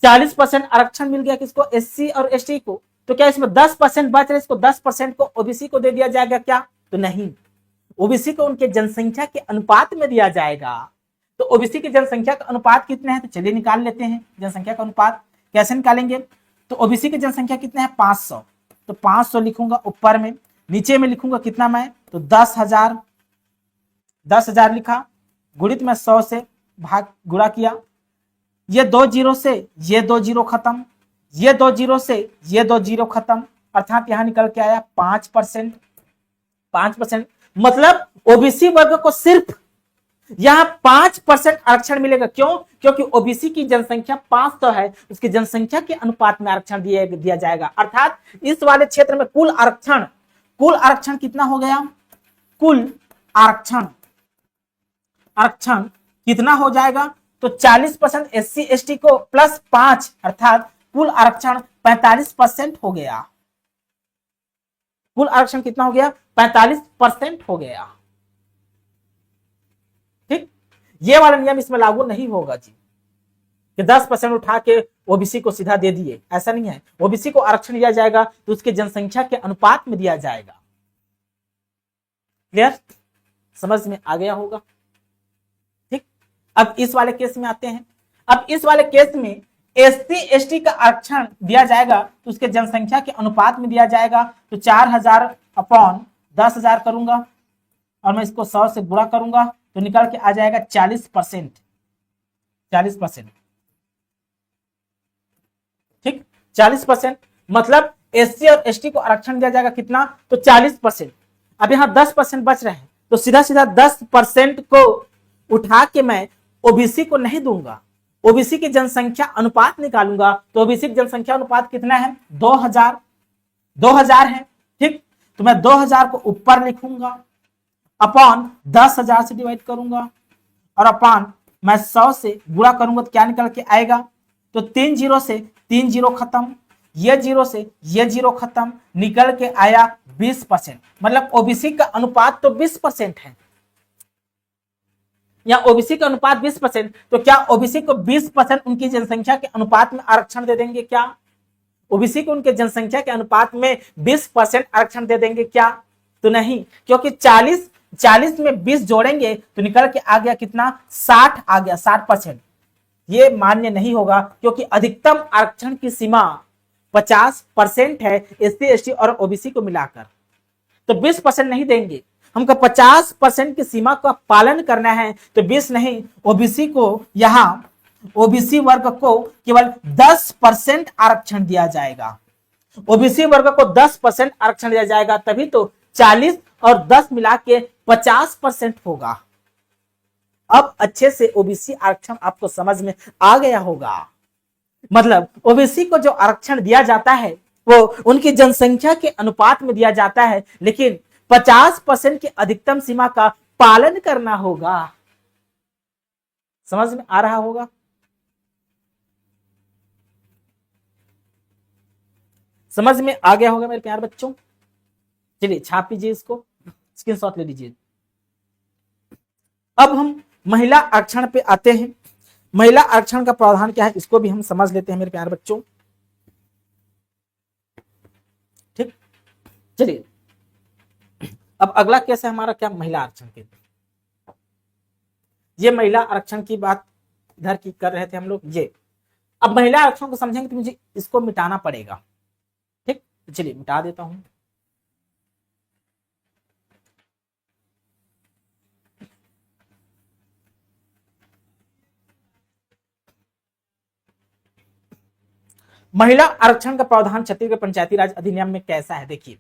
40% आरक्षण मिल गया किसको? एससी और एसटी को। तो क्या इसमें 10% बच रहे, इसको 10% को ओबीसी को दे दिया जाएगा क्या? तो नहीं, ओबीसी को उनके जनसंख्या के अनुपात में दिया जाएगा। तो ओबीसी की जनसंख्या का अनुपात कितने हैं? तो चलिए निकाल लेते हैं जनसंख्या का अनुपात। कैसे निकालेंगे? तो ओबीसी की जनसंख्या कितने हैं? 500। तो 500 लिखूंगा ऊपर में, नीचे में लिखूंगा कितना मैं? तो 10,000, 10,000 लिखा, गुणित में 100 से भाग गुणा किया। ये 2 जीरो से ये 2 जीरो खत्म, ये 2 जीरो से ये 2 जीरो खत्म, अर्थात यहां निकल के आया 5%। 5% मतलब ओबीसी वर्ग को सिर्फ यहां 5% आरक्षण मिलेगा। क्यों? क्योंकि ओबीसी की जनसंख्या 500 है, उसकी जनसंख्या के अनुपात में आरक्षण दिया जाएगा। अर्थात इस वाले क्षेत्र में कुल आरक्षण कितना हो गया? कुल आरक्षण कितना हो जाएगा? तो 40% एससी एसटी को प्लस 5, अर्थात कुल आरक्षण 45% हो गया। कुल आरक्षण कितना हो गया? 45% हो गया। ठीक, ये वाला नियम इसमें लागू नहीं होगा जी कि 10% उठा के ओबीसी को सीधा दे दिए, ऐसा नहीं है। ओबीसी को आरक्षण दिया जाएगा तो उसके जनसंख्या के अनुपात में दिया जाएगा। क्लियर? समझ में आ गया होगा। ठीक, अब इस वाले केस में आते हैं। अब इस वाले केस में एससी एसटी का आरक्षण दिया जाएगा तो उसके जनसंख्या के अनुपात में दिया जाएगा। तो 4,000 अपॉन 10,000 करूंगा और मैं इसको 100 से गुणा करूंगा तो निकल के आ जाएगा 40%। 40%, ठीक, 40% मतलब एससी और एसटी को आरक्षण दिया जाएगा कितना? तो 40%। अब यहां 10% बच रहे हैं तो सीधा सीधा 10% को उठा के मैं ओबीसी को नहीं दूंगा, ओबीसी की जनसंख्या अनुपात निकालूंगा। तो ओबीसी की जनसंख्या अनुपात कितना है? 2000 है। ठीक, तो मैं 2000 को ऊपर लिखूंगा, अपॉन 10,000 से डिवाइड करूंगा और अपॉन मैं 100 से गुणा करूंगा तो क्या निकल के आएगा? तो 3 जीरो से 3 जीरो खत्म, ये जीरो से ये जीरो खत्म, निकल के आया 20%। मतलब ओबीसी का अनुपात तो 20% है, या ओबीसी का अनुपात 20%। तो क्या ओबीसी को 20% उनकी जनसंख्या के अनुपात में आरक्षण दे देंगे क्या? ओबीसी को उनके जनसंख्या के अनुपात में 20% आरक्षण दे देंगे क्या? तो नहीं, क्योंकि 40 में 20 जोड़ेंगे तो निकल के आ गया कितना? 60 आ गया, 60%। ये मान्य नहीं होगा क्योंकि अधिकतम आरक्षण की सीमा 50% है एससी एसटी और ओबीसी को मिलाकर। तो 20% नहीं देंगे। हमको 50% की सीमा का पालन करना है, तो 20 नहीं, ओबीसी को यहां ओबीसी वर्ग को केवल 10% आरक्षण दिया जाएगा। ओबीसी वर्ग को 10% आरक्षण दिया जाएगा, तभी तो 40 और 10 मिला के 50% होगा। अब अच्छे से ओबीसी आरक्षण आपको समझ में आ गया होगा। मतलब ओबीसी को जो आरक्षण दिया जाता है वो उनकी जनसंख्या के अनुपात में दिया जाता है, लेकिन 50% की अधिकतम सीमा का पालन करना होगा। समझ में आ रहा होगा? समझ में आ गया होगा मेरे प्यारे बच्चों। चलिए छाप लीजिए, इसको स्क्रीनशॉट ले लीजिए। अब हम महिला आरक्षण पे आते हैं। महिला आरक्षण का प्रावधान क्या है इसको भी हम समझ लेते हैं मेरे प्यारे बच्चों। ठीक, चलिए अब अगला केस है हमारा क्या, महिला आरक्षण के। ये महिला आरक्षण की बात इधर की कर रहे थे हम लोग। ये अब महिला आरक्षण को समझेंगे तो मुझे इसको मिटाना पड़ेगा। ठीक, चलिए मिटा देता हूं। महिला आरक्षण का प्रावधान छत्तीसगढ़ पंचायती राज अधिनियम में कैसा है, देखिए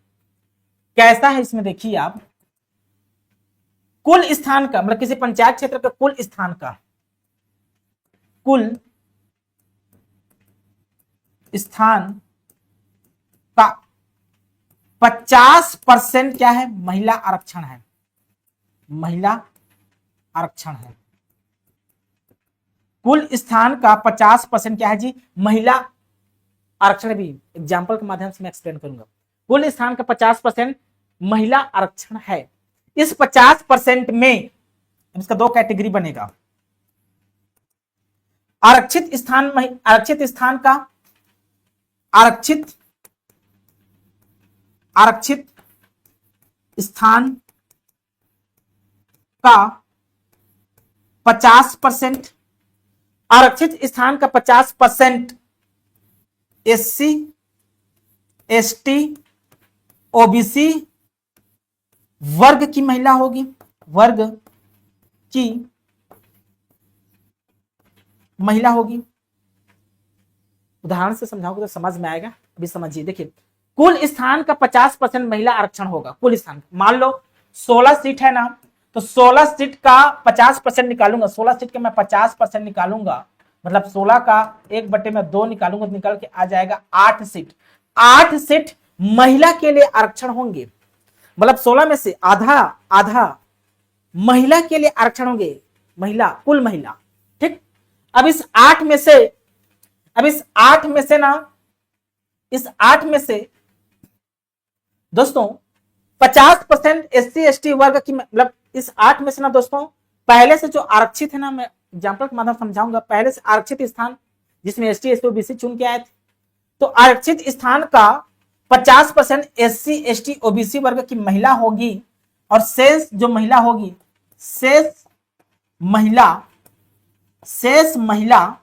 कैसा है इसमें। देखिए आप, कुल स्थान का मतलब किसी पंचायत क्षेत्र का कुल स्थान का, कुल स्थान का 50% क्या है, महिला आरक्षण है। महिला आरक्षण है। कुल स्थान का 50% क्या है जी, महिला आरक्षण। भी एग्जाम्पल के माध्यम से मैं एक्सप्लेन करूंगा। कुल स्थान का 50% महिला आरक्षण है। इस 50% में इसका दो कैटेगरी बनेगा। आरक्षित स्थान का 50%, आरक्षित स्थान का 50% एससी, एसटी, ओबीसी वर्ग की महिला होगी। वर्ग की महिला होगी। उदाहरण से समझाऊंगा तो समझ में आएगा। अभी समझिए, देखिए कुल स्थान का 50% महिला आरक्षण होगा। कुल स्थान मान लो 16 सीट है ना, तो 16 सीट का 50% निकालूंगा। 16 सीट के मैं 50% निकालूंगा, मतलब 16 का 1/2 निकालूंगा तो निकल के आ जाएगा 8 सीट। 8 सीट महिला के लिए आरक्षण होंगे। मतलब 16 में से आधा आधा महिला के लिए आरक्षण होंगे। महिला, कुल महिला। ठीक, अब इस 8 में से दोस्तों 50% एससी एसटी वर्ग की, मतलब इस 8 में से ना दोस्तों, पहले से जो आरक्षित है ना, मैं एग्जाम्पल के माध्यम समझाऊंगा। पहले से आरक्षित स्थान जिसमें एसटी एसटी ओबीसी चुन के आए थे, तो आरक्षित स्थान का 50% एससी एसटी ओबीसी वर्ग की महिला होगी, और शेष जो महिला होगी, शेष महिला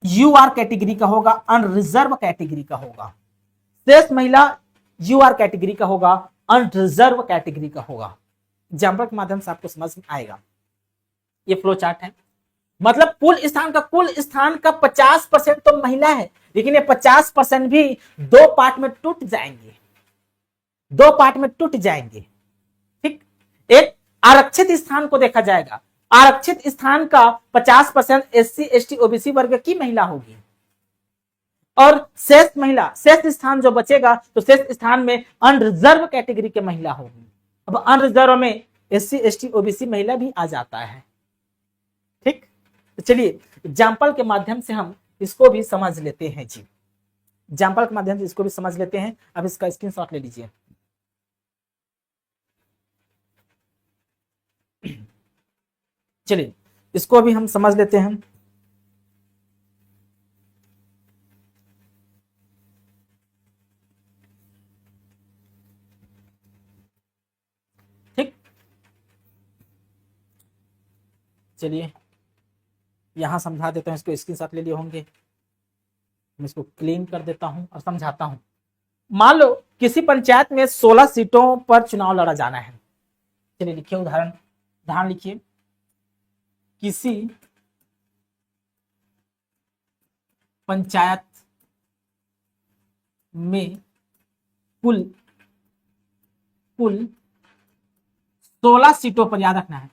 यूआर कैटेगरी का होगा, अनरिजर्व कैटेगरी का होगा। शेष महिला यूआर कैटेगरी का होगा, अनरिजर्व कैटेगरी का होगा। एग्जाम्पल के माध्यम से आपको समझ में आएगा। ये फ्लो चार्ट है। मतलब कुल स्थान का 50% तो महिला है, लेकिन ये 50% भी दो पार्ट में टूट जाएंगे। ठीक, एक आरक्षित स्थान को देखा जाएगा। आरक्षित स्थान का 50% एससी एसटी ओबीसी वर्ग की महिला होगी, और शेष स्थान जो बचेगा तो शेष स्थान में अनरिजर्व कैटेगरी के महिला होगी। अब अनरिजर्व में एससी एसटी ओबीसी महिला भी आ जाता है। ठीक, तो चलिए एग्जाम्पल के माध्यम से हम इसको भी समझ लेते हैं जी। एग्जाम्पल के माध्यम से इसको भी समझ लेते हैं। अब इसका स्क्रीनशॉट ले लीजिए। चलिए इसको भी हम समझ लेते हैं। ठीक, चलिए यहां समझा देता हूं। इसको स्क्रीनशॉट ले लिए होंगे, मैं इसको क्लीन कर देता हूं और समझाता हूं। मान लो किसी पंचायत में 16 सीटों पर चुनाव लड़ा जाना है। चलिए लिखिए उदाहरण, उदाहरण लिखिए। किसी पंचायत में कुल 16 सीटों पर, याद रखना है,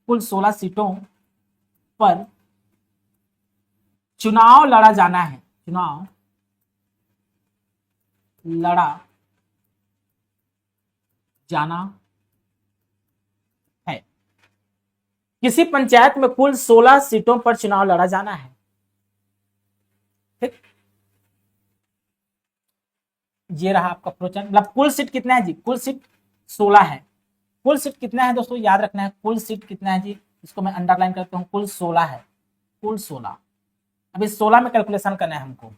कुल 16 सीटों पर चुनाव लड़ा जाना है। चुनाव लड़ा जाना है। किसी पंचायत में कुल 16 सीटों पर चुनाव लड़ा जाना है। ठीक, ये रहा आपका प्रश्न। मतलब कुल सीट कितना है जी? कुल सीट 16 है। कुल सीट कितना है दोस्तों, याद रखना है, कुल सीट कितना है जी? इसको मैं अंडरलाइन करता हूं, कुल 16 है, कुल 16। अब इस 16 में कैलकुलेशन करना है हमको, है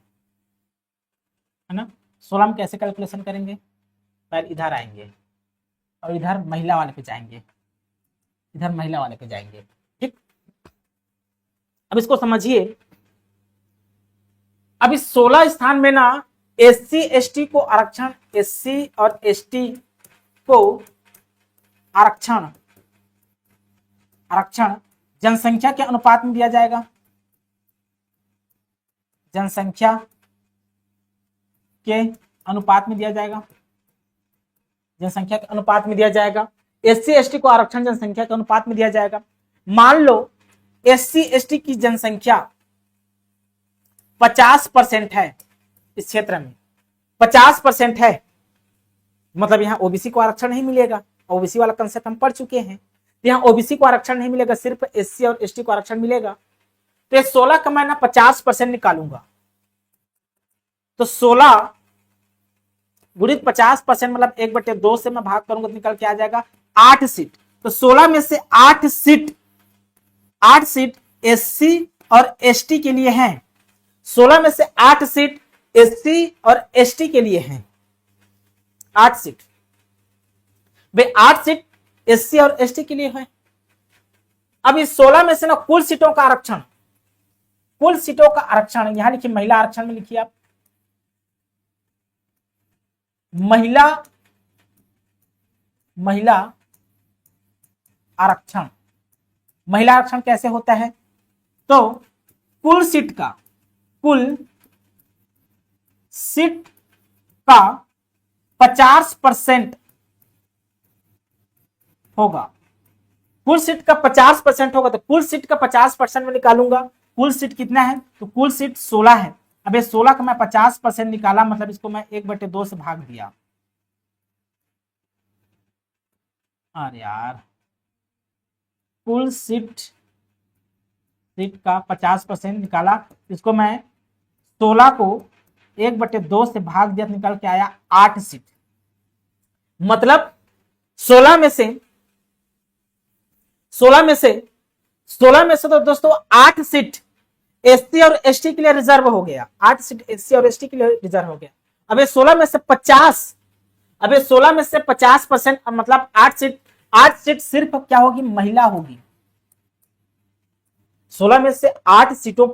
ना। 16 में कैसे कैलकुलेशन करेंगे? पहले इधर आएंगे और इधर महिला वाले पे जाएंगे, इधर महिला वाले पे जाएंगे। ठीक, अब इसको समझिए। अब इस 16 स्थान में ना एससी एसटी को आरक्षण, एससी और एसटी को आरक्षण जनसंख्या के अनुपात में दिया जाएगा। जनसंख्या के अनुपात में दिया जाएगा, जनसंख्या के अनुपात में दिया जाएगा। एससी एसटी को आरक्षण जनसंख्या के अनुपात में दिया जाएगा। मान लो एससी एसटी की जनसंख्या 50% है, इस क्षेत्र में 50% है, मतलब यहां ओबीसी को आरक्षण नहीं मिलेगा। ओबीसी वाला कंसेप्ट हम पढ़ चुके हैं। यहां ओबीसी को आरक्षण नहीं मिलेगा, सिर्फ एससी और एसटी को आरक्षण मिलेगा। तो 16 का मैं ना 50% निकालूंगा, तो 16 गुणित 50% मतलब 1/2 से मैं भाग करूंगा तो निकल के आ जाएगा 8 सीट। तो 16 में से 8 सीट एससी और एसटी के लिए हैं। 16 में से 8 सीट एससी और एसटी के लिए हैं। 8 सीट भाई, 8 सीट एससी और एसटी के लिए है। अब इस 16 में से ना कुल सीटों का आरक्षण, कुल सीटों का आरक्षण यहां लिखिए, महिला आरक्षण में लिखिए आप, महिला आरक्षण। महिला आरक्षण कैसे होता है? तो कुल सीट का 50% होगा। कुल सीट का 50% होगा, तो कुल सीट का 50% में निकालूंगा। कुल सीट कितना है? तो कुल सीट 16 है। अब ये 16 का मैं 50% निकाला, मतलब इसको मैं 1/2 से भाग दिया। अरे यार, कुल सीट का 50% निकाला, इसको मैं 16 को 1/2 से भाग दिया, निकल के आया 8 सीट। मतलब 16 में से तो दोस्तों 8 सीट एससी और एसटी के लिए रिजर्व हो गया। 8 सीट एससी और एसटी के लिए रिजर्व हो गया। अब ये 16 में से 50, अब ये 16 में से 50%, मतलब 8 सीट सिर्फ क्या होगी? महिला होगी। 16 में से 8 सीटों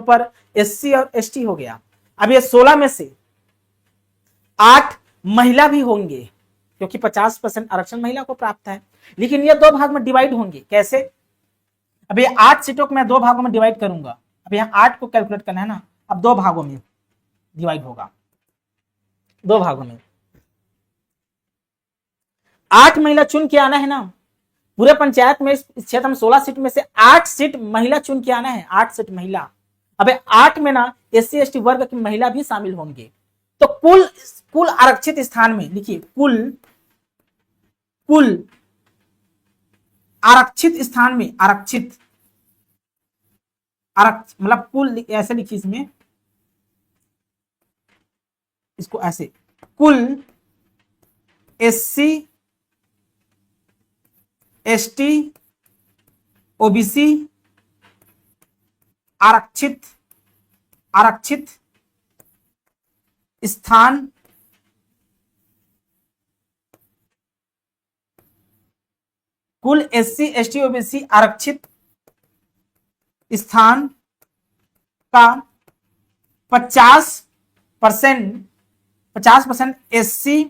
पर एससी और एसटी हो गया। अब ये 16 में से 8 महिला भी होंगे, क्योंकि 50% आरक्षण महिला को प्राप्त है। लेकिन ये 2 भाग में डिवाइड होंगे। कैसे? अब ये 8 सीटों को मैं 2 भागों में डिवाइड करूंगा। अब यहाँ 8 को कैलकुलेट करना है ना, अब 2 भागों में डिवाइड होगा, 2 भागों में। 8 महिला चुन के आना है ना, पूरे पंचायत में इस क्षेत्र में 16 सीट में से 8 सीट महिला चुन के आना है, 8 सीट महिला। अब 8 में ना एससी एसटी वर्ग की महिला भी शामिल होंगे। तो कुल आरक्षित स्थान में लिखिए, कुल आरक्षित स्थान में, आरक्षित मतलब कुल ऐसे लिखिए, इसमें इसको ऐसे, कुल एससी एसटी ओबीसी आरक्षित स्थान कुल एससी एसटी ओबीसी आरक्षित स्थान का 50% 50% SC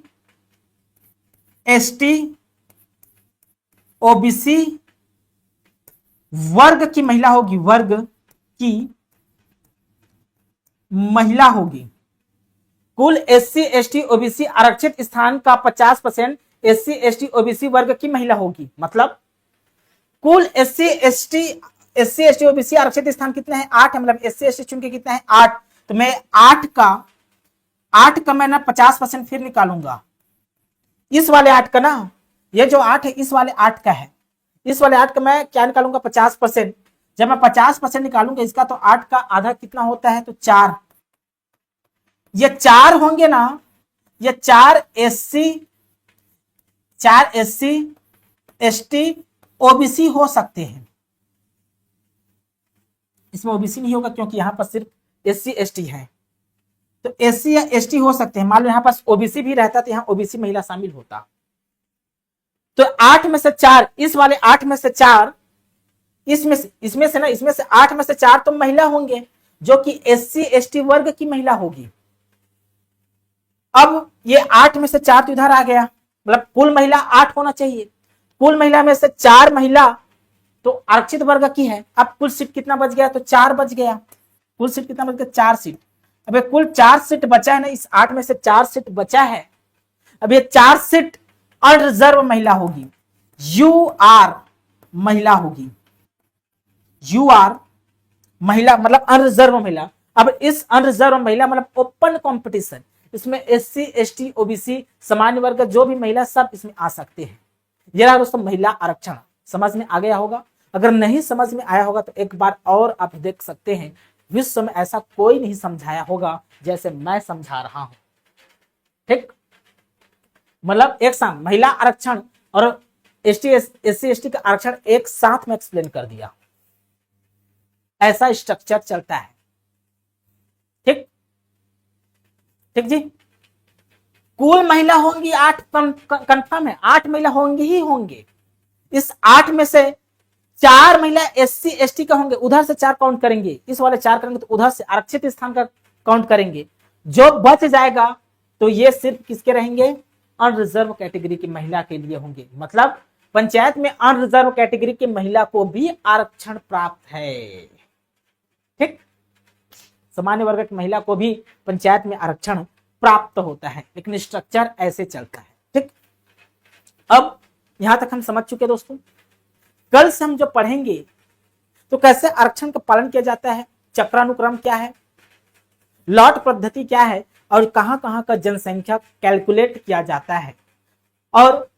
ST OBC वर्ग की महिला होगी, वर्ग की महिला होगी। कुल SC ST OBC आरक्षित स्थान का 50% SC ST OBC वर्ग की महिला होगी। मतलब कुल SC ST OBC आरक्षित स्थान कितने हैं? 8 है। मतलब SC ST चुन के कितने हैं? 8। तो मैं 8 का मैं ना 50% फिर निकालूंगा, इस वाले 8 का ना, ये जो 8 है इस वाले 8 का है, इस वाले 8 का मैं क्या निकालूंगा? 50%। जब मैं 50% निकालूंगा इसका, तो 8 का आधा कितना होता है? तो 4। ये 4 होंगे ना, ये 4 SC ST OBC हो सकते हैं। इसमें OBC नहीं होगा क्योंकि यहां पर सिर्फ SC ST है। तो SC या ST हो सकते हैं। मान लो यहां पास OBC भी रहता तो यहां OBC महिला शामिल होता। तो 8 में से 4, इस वाले 8 में से 4, इसमें से 8 में से 4 तो महिला होंगे, जो कि SC ST वर्ग की महिला होगी। अब ये 8 में से 4 तो इधर आ गया, मतलब कुल महिला 8 होना चाहिए। कुल महिला में से 4 महिला तो आरक्षित वर्ग की है। अब कुल सीट कितना बच गया? तो 4 बच गया। कुल सीट कितना बच गया? 4 सीट। अब कुल 4 सीट बचा है ना, इस 8 में से 4 सीट बचा है। अब ये 4 सीट अनरिजर्व महिला होगी, UR महिला होगी। UR महिला मतलब अनरिजर्व महिला। अब इस अनरिजर्व महिला मतलब ओपन कंपटीशन, इसमें SC ST OBC सामान्य वर्ग जो भी महिला सब इसमें आ सकते हैं। ये रहा दोस्तों महिला आरक्षण। समझ में आ गया होगा। अगर नहीं समझ में आया होगा तो एक बार और आप देख सकते हैं। विश्व में ऐसा कोई नहीं समझाया होगा जैसे मैं समझा रहा हूं। ठीक, मतलब एक साथ महिला आरक्षण और SC ST का आरक्षण एक साथ में एक्सप्लेन कर दिया। ऐसा स्ट्रक्चर चलता है। ठीक ठीक जी। कुल महिला होंगी 8, कंफर्म है, 8 महिला होंगी ही होंगे। इस 8 में से 4 महिला SC ST का होंगे, उधर से 4 काउंट करेंगे, इस वाले 4 करेंगे तो उधर से आरक्षित स्थान का काउंट करेंगे। जो बच जाएगा तो ये सिर्फ किसके रहेंगे? अनरिजर्व कैटेगरी की महिला के लिए होंगे। मतलब पंचायत में अनरिजर्व कैटेगरी की महिला को भी आरक्षण प्राप्त है। ठीक, सामान्य वर्ग की महिला को भी पंचायत में आरक्षण प्राप्त होता है, लेकिन स्ट्रक्चर ऐसे चलता है। ठीक, अब यहां तक हम समझ चुके दोस्तों। कल से हम जो पढ़ेंगे तो कैसे आरक्षण का पालन किया जाता है, चक्रानुक्रम क्या है, लॉट पद्धति क्या है, और कहां कहां का जनसंख्या कैलकुलेट किया जाता है, और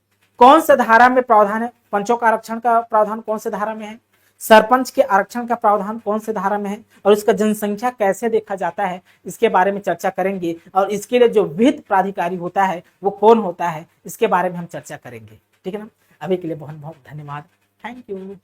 कौन से धारा में प्रावधान है, पंचों का आरक्षण का प्रावधान कौन से धारा में है, सरपंच के आरक्षण का प्रावधान कौन से धारा में है, और इसका जनसंख्या कैसे देखा जाता है, इसके बारे में चर्चा करेंगे। और इसके लिए जो विहित प्राधिकारी होता है वो कौन होता है, इसके बारे में हम चर्चा करेंगे। ठीक है ना। अभी के लिए बहुत बहुत धन्यवाद। Thank you.